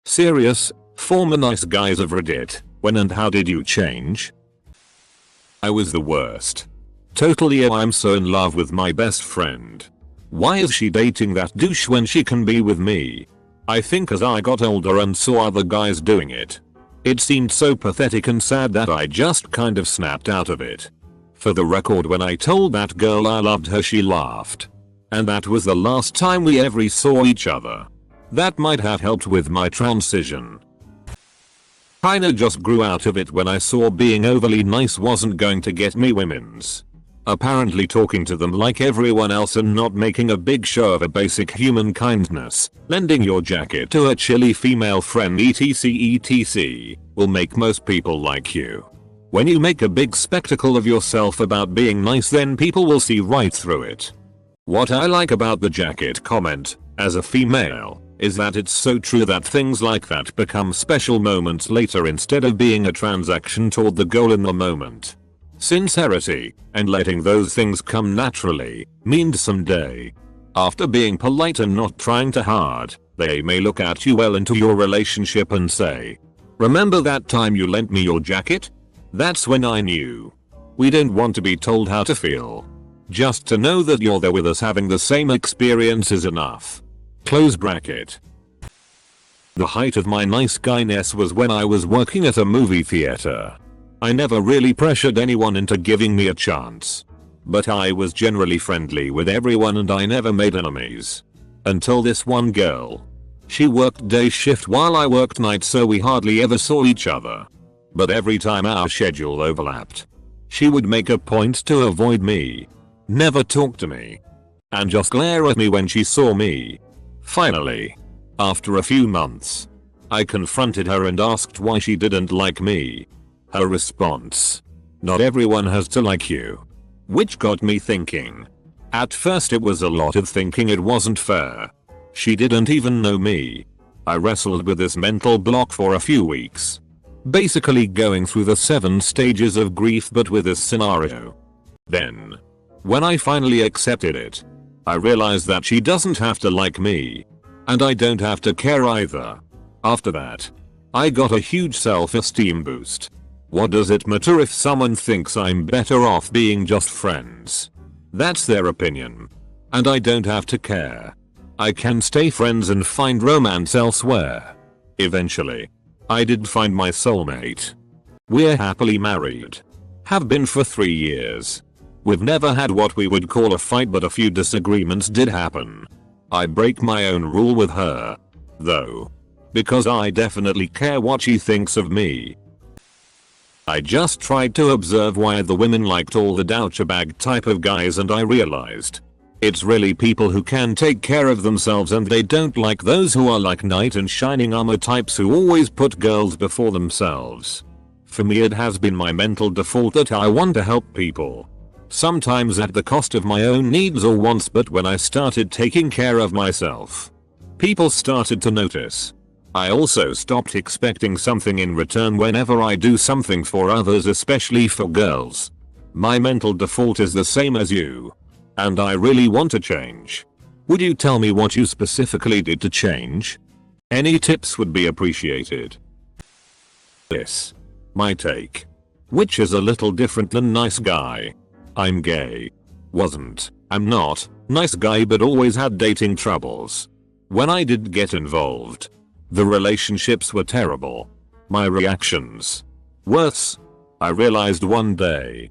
Serious, former nice guys of Reddit, when and how did you change? I was the worst. Totally. I'm so in love with my best friend. Why is she dating that douche when she can be with me? I think as I got older and saw other guys doing it, it seemed so pathetic and sad that I just kind of snapped out of it. For the record, when I told that girl I loved her, she laughed. And that was the last time we ever saw each other. That might have helped with my transition. Kinda just grew out of it when I saw being overly nice wasn't going to get me women's. Apparently talking to them like everyone else and not making a big show of a basic human kindness, lending your jacket to a chilly female friend etc will make most people like you. When you make a big spectacle of yourself about being nice, then people will see right through it. What I like about the jacket comment, as a female, is that it's so true that things like that become special moments later instead of being a transaction toward the goal in the moment. Sincerity, and letting those things come naturally, means someday, after being polite and not trying too hard, they may look at you well into your relationship and say, "Remember that time you lent me your jacket? That's when I knew." We don't want to be told how to feel. Just to know that you're there with us having the same experience is enough. Close bracket. The height of my nice guyness was when I was working at a movie theater. I never really pressured anyone into giving me a chance. But I was generally friendly with everyone and I never made enemies. Until this one girl. She worked day shift while I worked night, so we hardly ever saw each other. But every time our schedule overlapped, she would make a point to avoid me, never talk to me, and just glare at me when she saw me. Finally, after a few months, I confronted her and asked why she didn't like me. Her response: "Not everyone has to like you." Which got me thinking. At first it was a lot of thinking it wasn't fair. She didn't even know me. I wrestled with this mental block for a few weeks. Basically going through the 7 stages of grief but with this scenario. Then, when I finally accepted it, I realized that she doesn't have to like me. And I don't have to care either. After that, I got a huge self-esteem boost. What does it matter if someone thinks I'm better off being just friends? That's their opinion. And I don't have to care. I can stay friends and find romance elsewhere. Eventually, I did find my soulmate. We're happily married. Have been for 3 years. We've never had what we would call a fight, but a few disagreements did happen. I break my own rule with her, though, because I definitely care what she thinks of me. I just tried to observe why the women liked all the douchebag type of guys, and I realized it's really people who can take care of themselves, and they don't like those who are like knight in shining armor types who always put girls before themselves. For me, it has been my mental default that I want to help people. Sometimes at the cost of my own needs or wants, but when I started taking care of myself, people started to notice. I also stopped expecting something in return whenever I do something for others, especially for girls. My mental default is the same as you. And I really want to change. Would you tell me what you specifically did to change? Any tips would be appreciated. This. My take. Which is a little different than nice guy. I'm gay. Wasn't. I'm not. Nice guy, but always had dating troubles. When I did get involved, the relationships were terrible. My reactions. Worse. I realized one day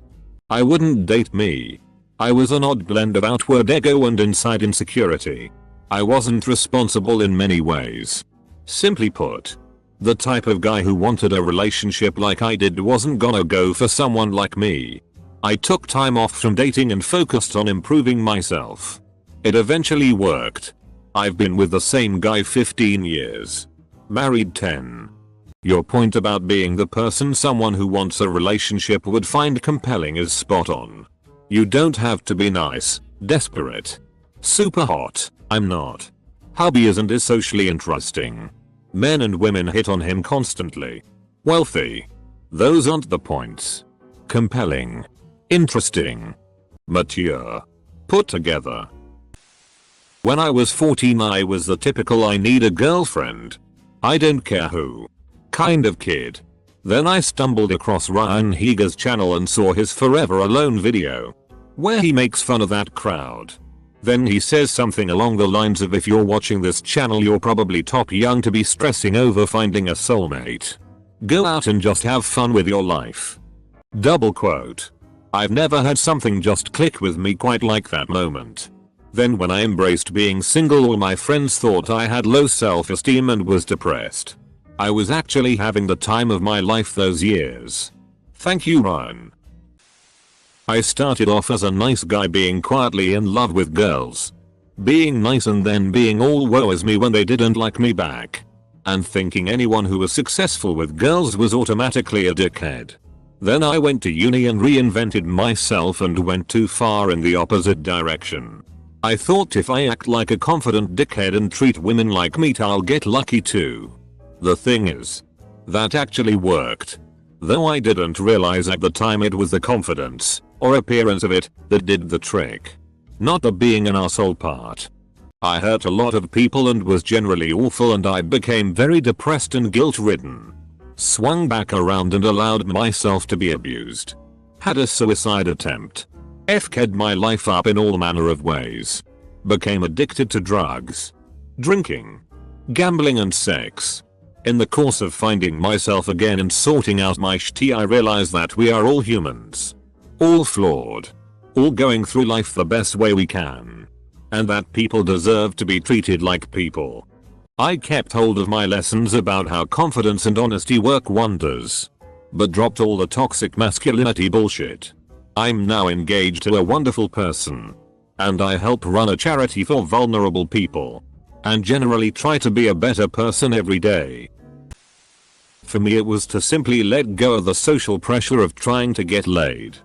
I wouldn't date me. I was an odd blend of outward ego and inside insecurity. I wasn't responsible in many ways. Simply put, the type of guy who wanted a relationship like I did wasn't gonna go for someone like me. I took time off from dating and focused on improving myself. It eventually worked. I've been with the same guy 15 years. Married 10. Your point about being the person someone who wants a relationship would find compelling is spot on. You don't have to be nice, desperate, super hot. I'm not. Hubby isn't as socially interesting. Men and women hit on him constantly. Wealthy. Those aren't the points. Compelling. Interesting. Mature. Put together. When I was 14, I was the typical I need a girlfriend. I don't care who. Kind of kid. Then I stumbled across Ryan Higa's channel and saw his Forever Alone video, where he makes fun of that crowd. Then he says something along the lines of, if you're watching this channel you're probably top young to be stressing over finding a soulmate. Go out and just have fun with your life. Double quote. I've never had something just click with me quite like that moment. Then when I embraced being single, all my friends thought I had low self-esteem and was depressed. I was actually having the time of my life those years. Thank you, Ryan. I started off as a nice guy being quietly in love with girls. Being nice and then being all woe is me when they didn't like me back. And thinking anyone who was successful with girls was automatically a dickhead. Then I went to uni and reinvented myself and went too far in the opposite direction. I thought if I act like a confident dickhead and treat women like meat I'll get lucky too. The thing is, that actually worked. Though I didn't realize at the time it was the confidence, or appearance of it, that did the trick. Not the being an asshole part. I hurt a lot of people and was generally awful, and I became very depressed and guilt-ridden. Swung back around and allowed myself to be abused. Had a suicide attempt. F-ked my life up in all manner of ways. Became addicted to drugs, drinking, gambling and sex. In the course of finding myself again and sorting out my shit, I realized that we are all humans. All flawed. All going through life the best way we can. And that people deserve to be treated like people. I kept hold of my lessons about how confidence and honesty work wonders. But dropped all the toxic masculinity bullshit. I'm now engaged to a wonderful person. And I help run a charity for vulnerable people. And generally try to be a better person every day. For me it was to simply let go of the social pressure of trying to get laid.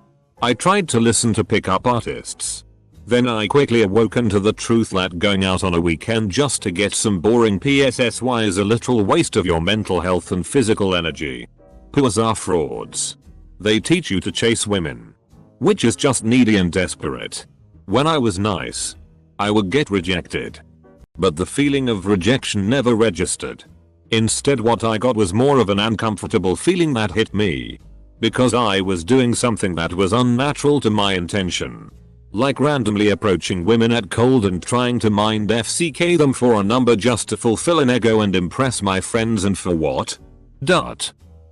I tried to listen to pickup artists. Then I quickly awoken to the truth that going out on a weekend just to get some boring PSSY is a literal waste of your mental health and physical energy. Puas are frauds. They teach you to chase women, which is just needy and desperate. When I was nice, I would get rejected. But the feeling of rejection never registered. Instead what I got was more of an uncomfortable feeling that hit me. Because I was doing something that was unnatural to my intention. Like randomly approaching women at cold and trying to mind FCK them for a number just to fulfill an ego and impress my friends, and for what?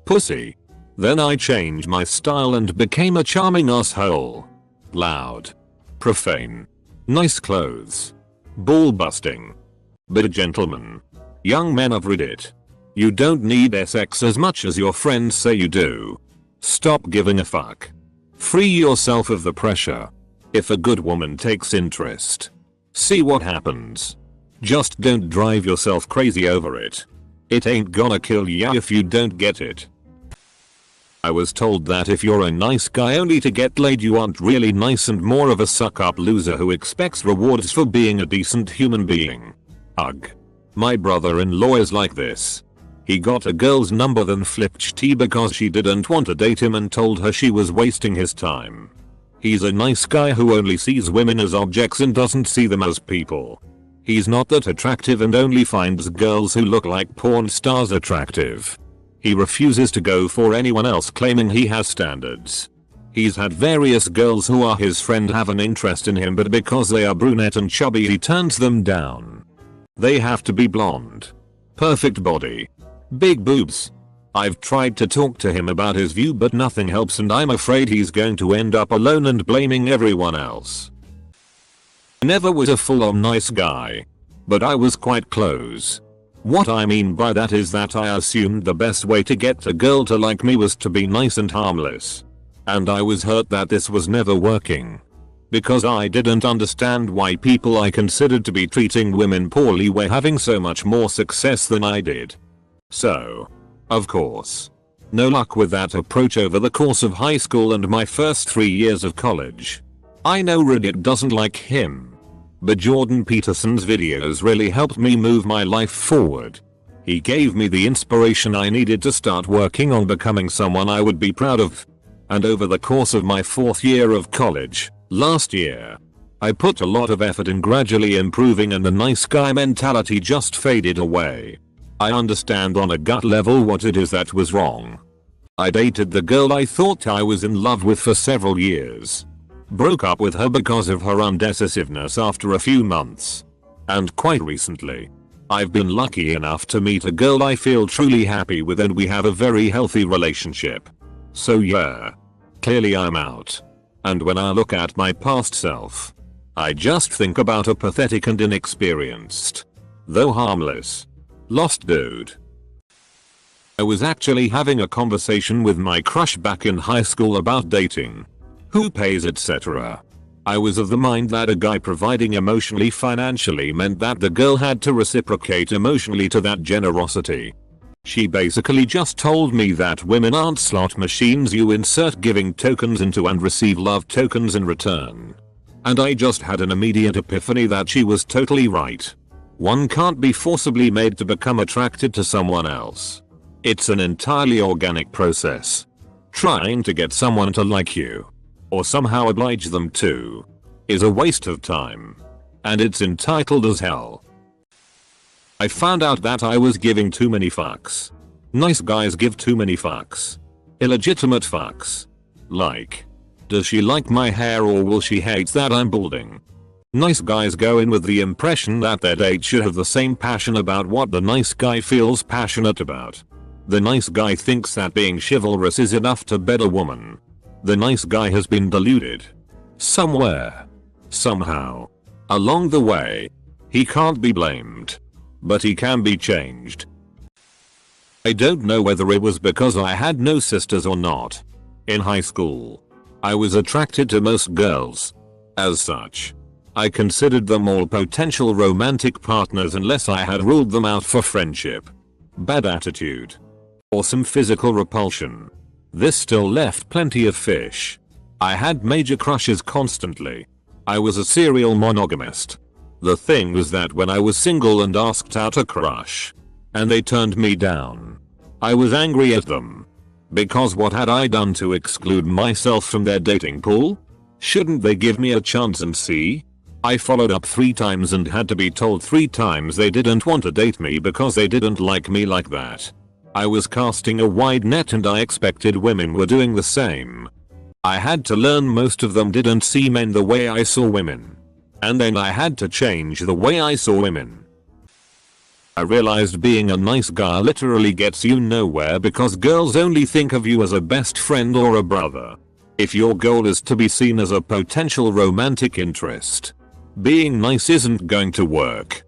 Pussy. Then I changed my style and became a charming asshole. Loud. Profane. Nice clothes. Ball busting. But a gentleman. Young men of Reddit. You don't need sex as much as your friends say you do. Stop giving a fuck. Free yourself of the pressure. If a good woman takes interest, see what happens. Just don't drive yourself crazy over it. It ain't gonna kill ya if you don't get it. I was told that if you're a nice guy only to get laid you aren't really nice and more of a suck-up loser who expects rewards for being a decent human being. Ugh. My brother-in-law is like this. He got a girl's number then flipped tea because she didn't want to date him and told her she was wasting his time. He's a nice guy who only sees women as objects and doesn't see them as people. He's not that attractive and only finds girls who look like porn stars attractive. He refuses to go for anyone else claiming he has standards. He's had various girls who are his friend have an interest in him, but because they are brunette and chubby he turns them down. They have to be blonde. Perfect body. Big boobs. I've tried to talk to him about his view but nothing helps, and I'm afraid he's going to end up alone and blaming everyone else. I never was a full-on nice guy. But I was quite close. What I mean by that is that I assumed the best way to get a girl to like me was to be nice and harmless. And I was hurt that this was never working. Because I didn't understand why people I considered to be treating women poorly were having so much more success than I did. So, of course, no luck with that approach over the course of high school and my first 3 years of college. I know Reddit doesn't like him. But Jordan Peterson's videos really helped me move my life forward. He gave me the inspiration I needed to start working on becoming someone I would be proud of. And over the course of my 4th year of college, last year, I put a lot of effort in gradually improving and the nice guy mentality just faded away. I understand on a gut level what it is that was wrong. I dated the girl I thought I was in love with for several years. Broke up with her because of her undecisiveness after a few months. And quite recently, I've been lucky enough to meet a girl I feel truly happy with and we have a very healthy relationship. So yeah. Clearly I'm out. And when I look at my past self, I just think about a pathetic and inexperienced, though harmless, lost dude. I was actually having a conversation with my crush back in high school about dating, who pays, etc. I was of the mind that a guy providing emotionally financially meant that the girl had to reciprocate emotionally to that generosity. She basically just told me that women aren't slot machines you insert giving tokens into and receive love tokens in return. And I just had an immediate epiphany that she was totally right. One can't be forcibly made to become attracted to someone else. It's an entirely organic process. Trying to get someone to like you, or somehow oblige them to, is a waste of time. And it's entitled as hell. I found out that I was giving too many fucks. Nice guys give too many fucks. Illegitimate fucks. Like, does she like my hair or will she hate that I'm balding? Nice guys go in with the impression that their date should have the same passion about what the nice guy feels passionate about. The nice guy thinks that being chivalrous is enough to bed a woman. The nice guy has been deluded. Somewhere. Somehow. Along the way. He can't be blamed. But he can be changed. I don't know whether it was because I had no sisters or not. In high school, I was attracted to most girls. As such, I considered them all potential romantic partners unless I had ruled them out for friendship, bad attitude, or some physical repulsion. This still left plenty of fish. I had major crushes constantly. I was a serial monogamist. The thing was that when I was single and asked out a crush, and they turned me down, I was angry at them. Because what had I done to exclude myself from their dating pool? Shouldn't they give me a chance and see? I followed up 3 times and had to be told 3 times they didn't want to date me because they didn't like me like that. I was casting a wide net and I expected women were doing the same. I had to learn most of them didn't see men the way I saw women. And then I had to change the way I saw women. I realized being a nice guy literally gets you nowhere because girls only think of you as a best friend or a brother. If your goal is to be seen as a potential romantic interest, being nice isn't going to work.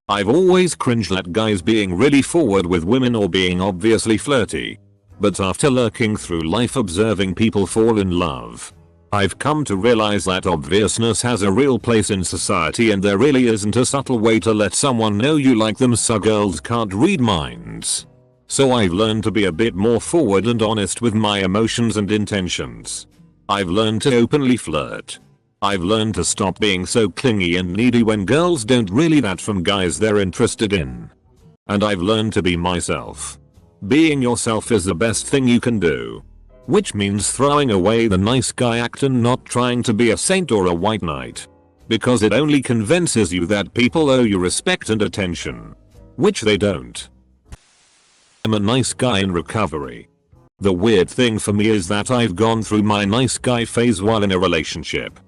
I've always cringed at guys being really forward with women or being obviously flirty. But after lurking through life observing people fall in love, I've come to realize that obviousness has a real place in society and there really isn't a subtle way to let someone know you like them so girls can't read minds. So I've learned to be a bit more forward and honest with my emotions and intentions. I've learned to openly flirt. I've learned to stop being so clingy and needy when girls don't really that from guys they're interested in. And I've learned to be myself. Being yourself is the best thing you can do. Which means throwing away the nice guy act and not trying to be a saint or a white knight. Because it only convinces you that people owe you respect and attention. Which they don't. I'm a nice guy in recovery. The weird thing for me is that I've gone through my nice guy phase while in a relationship.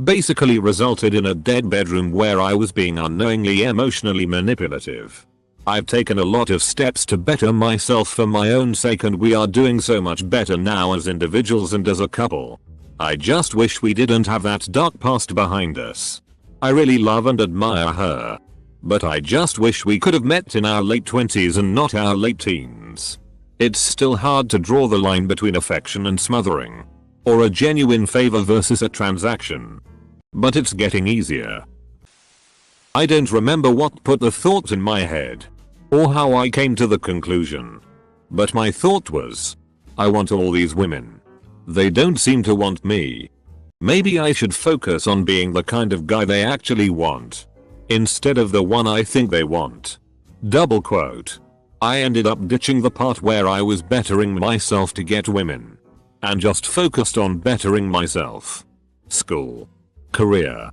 Basically resulted in a dead bedroom where I was being unknowingly emotionally manipulative. I've taken a lot of steps to better myself for my own sake and we are doing so much better now as individuals and as a couple. I just wish we didn't have that dark past behind us. I really love and admire her. But I just wish we could have met in our late 20s and not our late teens. It's still hard to draw the line between affection and smothering. Or a genuine favor versus a transaction. But it's getting easier. I don't remember what put the thought in my head. Or how I came to the conclusion. But my thought was, I want all these women. They don't seem to want me. Maybe I should focus on being the kind of guy they actually want. Instead of the one I think they want. Double quote. I ended up ditching the part where I was bettering myself to get women. And just focused on bettering myself. School. Career.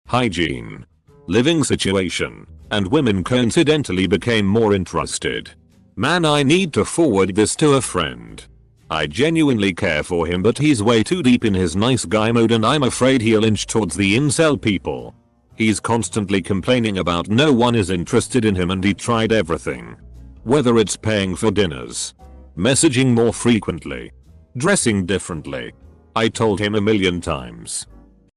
Hygiene. Living situation. And women coincidentally became more interested. Man, I need to forward this to a friend. I genuinely care for him, but he's way too deep in his nice guy mode and I'm afraid he'll inch towards the incel people. He's constantly complaining about no one is interested in him and he tried everything. Whether it's paying for dinners, messaging more frequently, dressing differently. I told him a million times.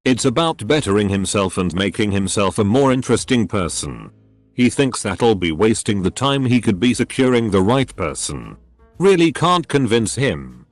It's about bettering himself and making himself a more interesting person. He thinks that'll be wasting the time he could be securing the right person. Really can't convince him.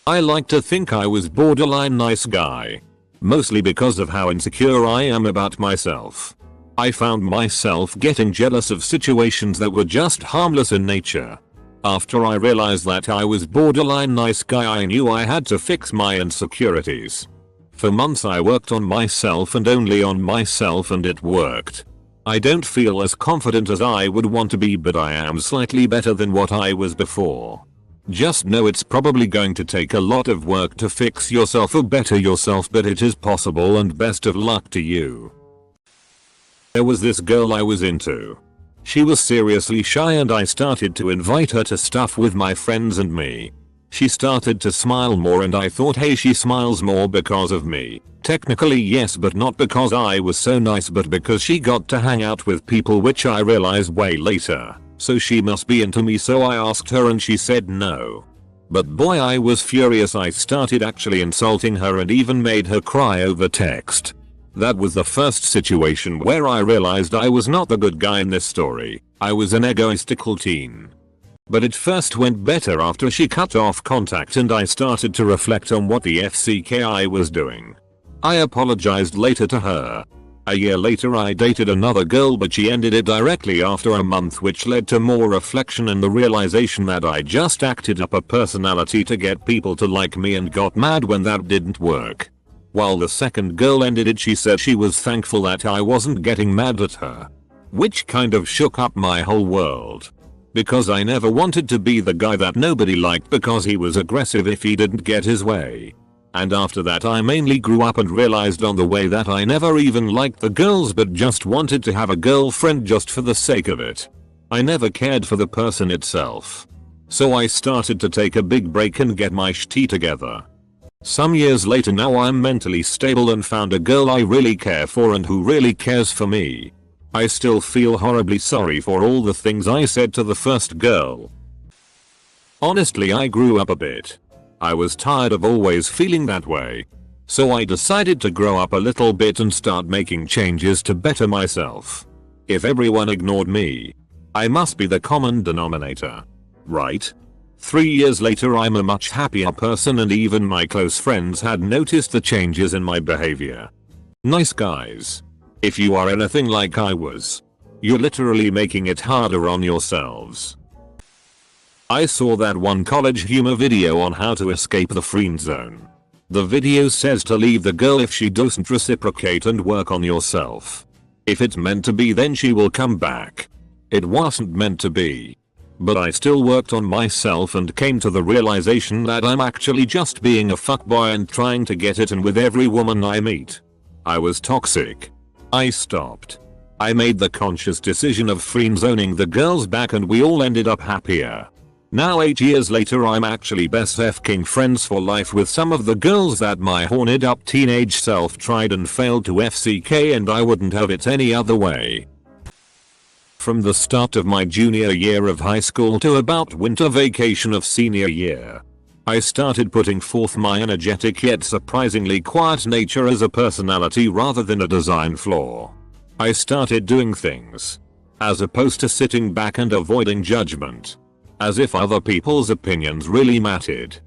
I like to think I was borderline nice guy. Mostly because of how insecure I am about myself. I found myself getting jealous of situations that were just harmless in nature. After I realized that I was borderline nice guy, I knew I had to fix my insecurities. For months I worked on myself and only on myself, and it worked. I don't feel as confident as I would want to be, but I am slightly better than what I was before. Just know it's probably going to take a lot of work to fix yourself or better yourself, but it is possible, and best of luck to you. There was this girl I was into. She was seriously shy and I started to invite her to stuff with my friends and me. She started to smile more and I thought, hey, she smiles more because of me. Technically yes, but not because I was so nice, but because she got to hang out with people, which I realized way later. So she must be into me, so I asked her and she said no. But boy, I was furious. I started actually insulting her and even made her cry over text. That was the first situation where I realized I was not the good guy in this story. I was an egoistical teen. But it first went better after she cut off contact and I started to reflect on what the FCK I was doing. I apologized later to her. A year later I dated another girl, but she ended it directly after a month, which led to more reflection and the realization that I just acted up a personality to get people to like me and got mad when that didn't work. While the second girl ended it, she said she was thankful that I wasn't getting mad at her. Which kind of shook up my whole world. Because I never wanted to be the guy that nobody liked because he was aggressive if he didn't get his way. And after that I mainly grew up and realized on the way that I never even liked the girls, but just wanted to have a girlfriend just for the sake of it. I never cared for the person itself. So I started to take a big break and get my shit together. Some years later now I'm mentally stable and found a girl I really care for and who really cares for me. I still feel horribly sorry for all the things I said to the first girl. Honestly, I grew up a bit. I was tired of always feeling that way. So I decided to grow up a little bit and start making changes to better myself. If everyone ignored me, I must be the common denominator. Right? 3 years later I'm a much happier person and even my close friends had noticed the changes in my behavior. Nice guys. If you are anything like I was, you're literally making it harder on yourselves. I saw that one college humor video on how to escape the friendzone. The video says to leave the girl if she doesn't reciprocate and work on yourself. If it's meant to be, then she will come back. It wasn't meant to be. But I still worked on myself and came to the realization that I'm actually just being a fuckboy and trying to get it in with every woman I meet. I was toxic. I stopped. I made the conscious decision of friendzoning the girls back and we all ended up happier. Now 8 years later I'm actually best f***ing friends for life with some of the girls that my horned up teenage self tried and failed to FCK, and I wouldn't have it any other way. From the start of my junior year of high school to about winter vacation of senior year, I started putting forth my energetic yet surprisingly quiet nature as a personality rather than a design flaw. I started doing things, as opposed to sitting back and avoiding judgment, as if other people's opinions really mattered.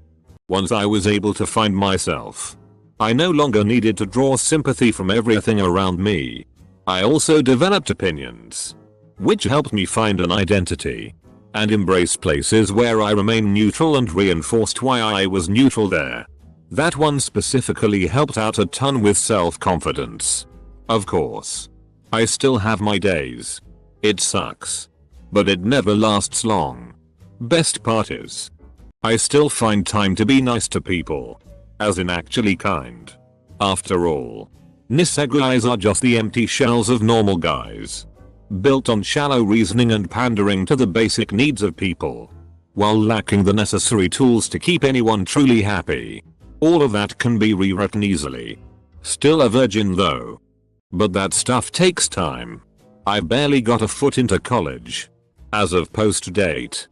Once I was able to find myself, I no longer needed to draw sympathy from everything around me. I also developed opinions, which helped me find an identity and embrace places where I remain neutral and reinforced why I was neutral there. That one specifically helped out a ton with self-confidence. Of course, I still have my days. It sucks, but it never lasts long. Best part is, I still find time to be nice to people. As in actually kind. After all, nice guys are just the empty shells of normal guys. built on shallow reasoning and pandering to the basic needs of people, while lacking the necessary tools to keep anyone truly happy. All of that can be rewritten easily. Still a virgin though. But that stuff takes time. I barely got a foot into college. As of post date.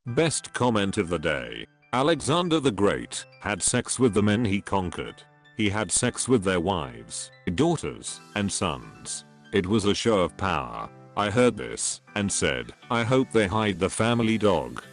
Best comment of the day. Alexander the Great had sex with the men he conquered. He had sex with their wives, daughters, and sons. It was a show of power. I heard this and said, I hope they hide the family dog.